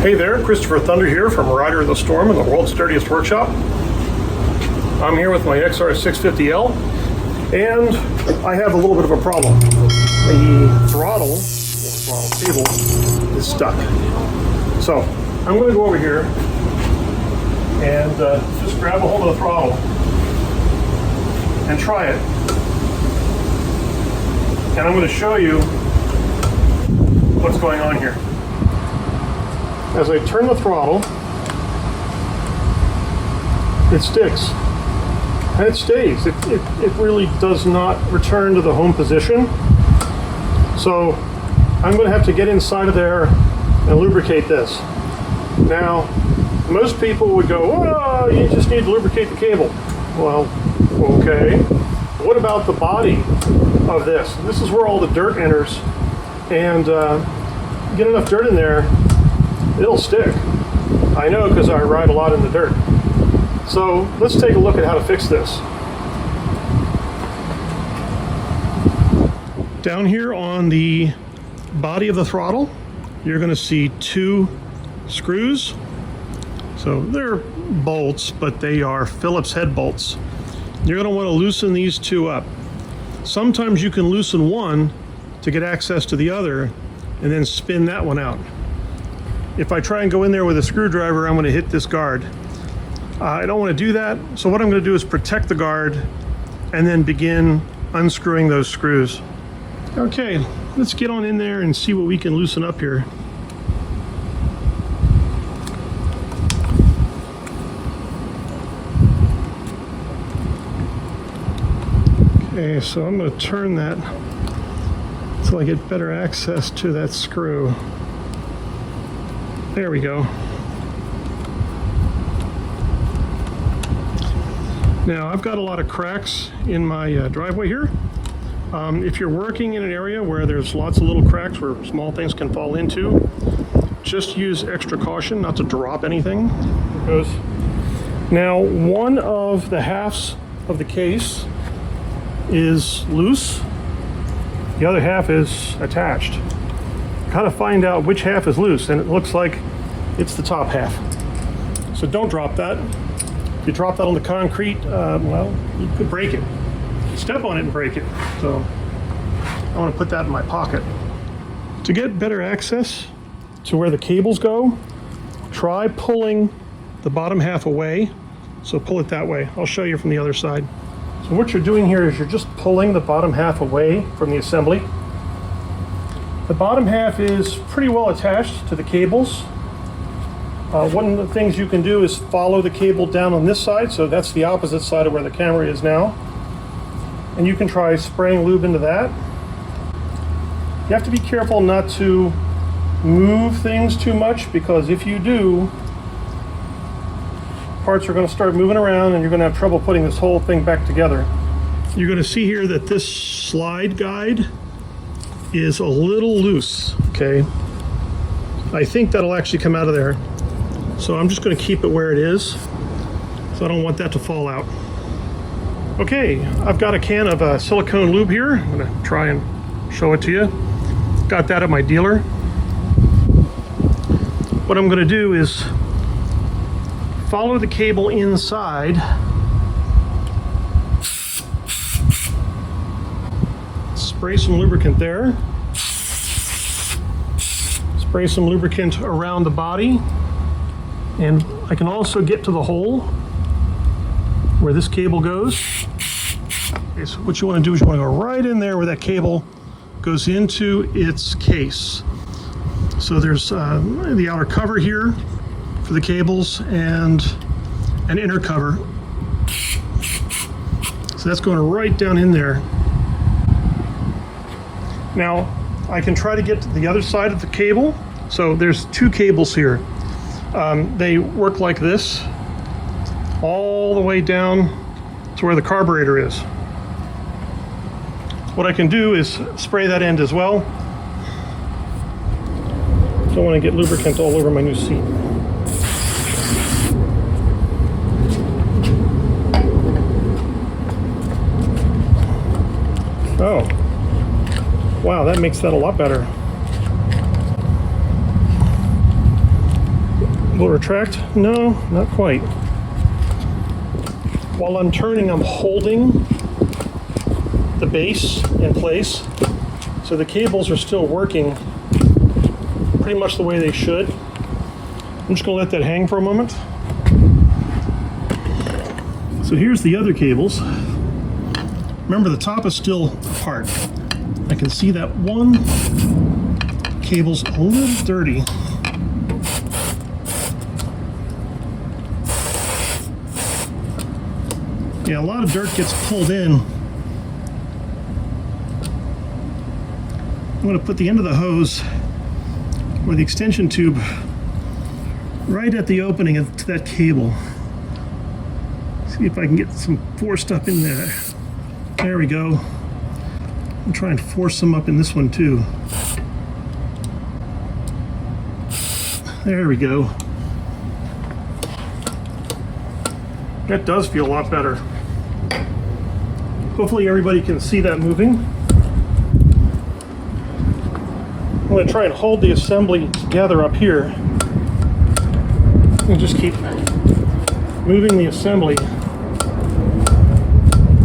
Hey there, Christopher Thunder here from Rider of the Storm in the world's dirtiest workshop. I'm here with my XR650L, and I have a little bit of a problem. The throttle cable is stuck. So I'm going to go over here and just grab a hold of the throttle and try it. And I'm going to show you what's going on here. As I turn the throttle, it sticks. And it stays. It really does not return to the home position. So I'm going to have to get inside of there and lubricate this. Now, most people would go, oh, you just need to lubricate the cable. Well, okay. What about the body of this? This is where all the dirt enters. And get enough dirt in there, it'll stick. I know because I ride a lot in the dirt. So let's take a look at how to fix this. Down here on the body of the throttle, you're going to see two screws. So they're bolts, but they are Phillips head bolts. You're going to want to loosen these two up. Sometimes you can loosen one to get access to the other and then spin that one out. If I try and go in there with a screwdriver, I'm going to hit this guard. I don't want to do that, so what I'm going to do is protect the guard and then begin unscrewing those screws. Okay, let's get on in there and see what we can loosen up here. Okay, so I'm going to turn that until I get better access to that screw. There we go. Now I've got a lot of cracks in my driveway here. If you're working in an area where there's lots of little cracks where small things can fall into, just use extra caution not to drop anything. Because now one of the halves of the case is loose, the other half is attached. Got to find out which half is loose, and it looks like it's the top half. So don't drop that. If you drop that on the concrete, well, you could break it. Step on it and break it. So I want to put that in my pocket. To get better access to where the cables go, try pulling the bottom half away. So pull it that way. I'll show you from the other side. So what you're doing here is you're just pulling the bottom half away from the assembly. The bottom half is pretty well attached to the cables. One of the things you can do is follow the cable down on this side, so that's the opposite side of where the camera is now. And you can try spraying lube into that. You have to be careful not to move things too much, because if you do, parts are going to start moving around and you're going to have trouble putting this whole thing back together. You're going to see here that this slide guide is a little loose, okay? I think that'll actually come out of there. So I'm just going to keep it where it is, so I don't want that to fall out. Okay, I've got a can of silicone lube here. I'm going to try and show it to you. Got that at my dealer. What I'm going to do is follow the cable inside. Spray some lubricant there. Spray some lubricant around the body. And I can also get to the hole where this cable goes. Okay, so what you want to do is you want to go right in there where that cable goes into its case. So there's the outer cover here for the cables and an inner cover. So that's going right down in there. Now, I can try to get to the other side of the cable. So there's two cables here. They work like this, all the way down to where the carburetor is. What I can do is spray that end as well. Don't want to get lubricant all over my new seat. Oh, wow, that makes that a lot better. Will it retract? No, not quite. While I'm turning, I'm holding the base in place, so the cables are still working pretty much the way they should. I'm just going to let that hang for a moment. So here's the other cables. Remember, the top is still apart. I can see that one cable's a little dirty. Yeah, a lot of dirt gets pulled in. I'm going to put the end of the hose or the extension tube right at the opening to that cable. See if I can get some forced up in there. There we go. I'm trying to force some up in this one too. There we go. That does feel a lot better. Hopefully everybody can see that moving. I'm going to try and hold the assembly together up here and just keep moving the assembly.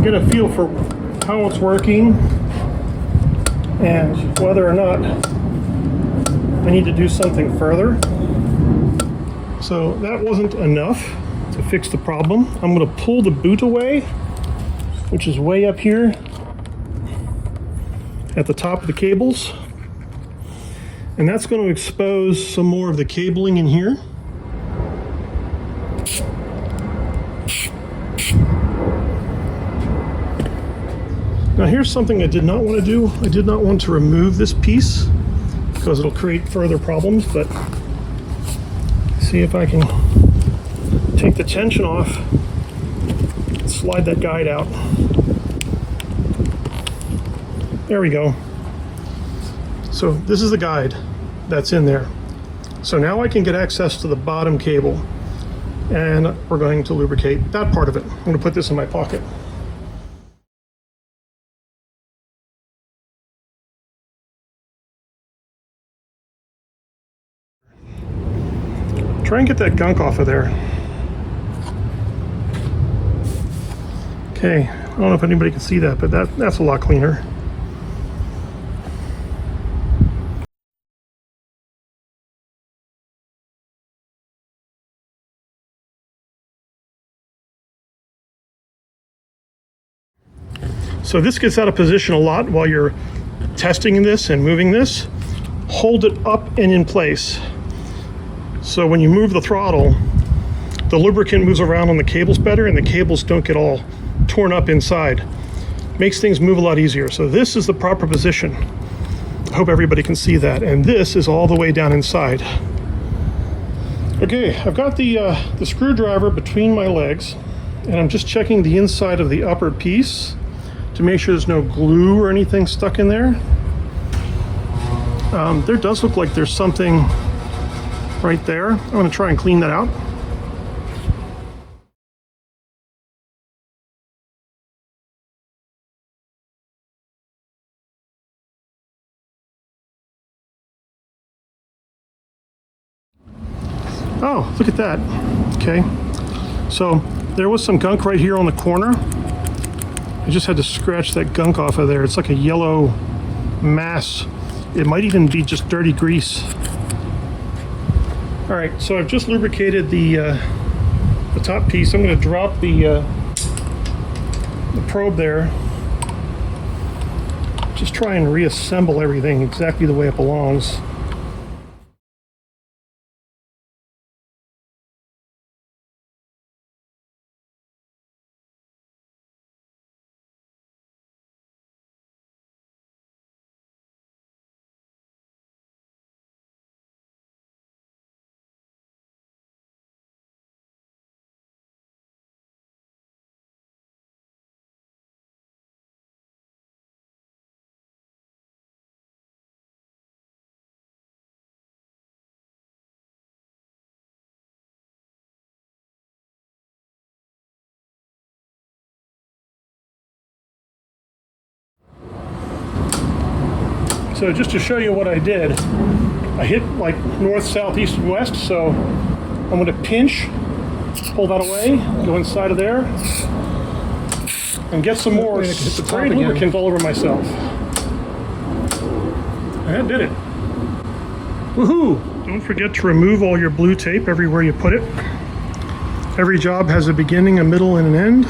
Get a feel for how it's working and whether or not I need to do something further. So that wasn't enough to fix the problem. I'm going to pull the boot away, which is way up here at the top of the cables. And that's going to expose some more of the cabling in here. Now here's something I did not want to do. I did not want to remove this piece because it'll create further problems, but see if I can take the tension off and slide that guide out. There we go. So this is the guide that's in there. So now I can get access to the bottom cable, and we're going to lubricate that part of it. I'm going to put this in my pocket. Try and get that gunk off of there. Okay, I don't know if anybody can see that, but that's a lot cleaner. So this gets out of position a lot while you're testing this and moving this. Hold it up and in place. So when you move the throttle, the lubricant moves around on the cables better and the cables don't get all torn up inside. Makes things move a lot easier. So this is the proper position. I hope everybody can see that. And this is all the way down inside. Okay, I've got the screwdriver between my legs, and I'm just checking the inside of the upper piece to make sure there's no glue or anything stuck in there. There does look like there's something right there. I'm going to try and clean that out. Oh, look at that. Okay, so there was some gunk right here on the corner. I just had to scratch that gunk off of there. It's like a yellow mass. It might even be just dirty grease. All right, so I've just lubricated the top piece. I'm going to drop the probe there. Just try and reassemble everything exactly the way it belongs. So just to show you what I did, I hit like north, south, east, and west, so I'm going to pinch, pull that away, go inside of there, and get some more sprayed lubricant all over myself. That did it. Woohoo! Don't forget to remove all your blue tape everywhere you put it. Every job has a beginning, a middle, and an end.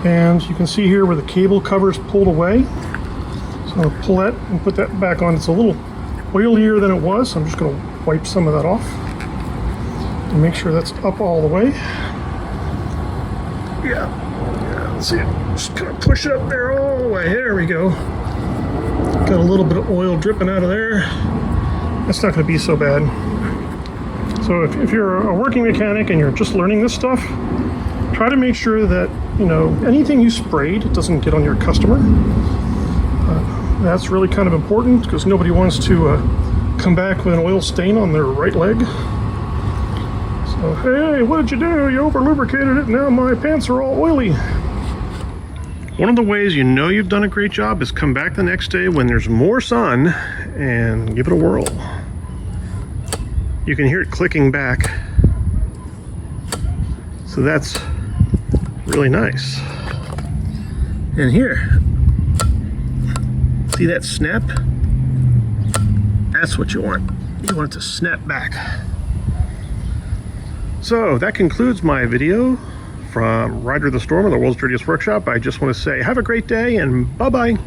And you can see here where the cable cover is pulled away. So I'm going to pull that and put that back on. It's a little oilier than it was, so I'm just going to wipe some of that off and make sure that's up all the way. Yeah, let's see it. Just kind of push it up there all the way. There we go. Got a little bit of oil dripping out of there. That's not going to be so bad. So if you're a working mechanic and you're just learning this stuff, try to make sure that, you know, anything you sprayed doesn't get on your customer. That's really kind of important because nobody wants to come back with an oil stain on their right leg. So, hey, what did you do? You over lubricated it, now my pants are all oily. One of the ways you know you've done a great job is come back the next day when there's more sun and give it a whirl. You can hear it clicking back. So that's really nice. And here, see that snap? That's what you want. You want it to snap back. So that concludes my video from Rider the Storm in the World's Dirtiest Workshop. I just want to say have a great day and bye-bye.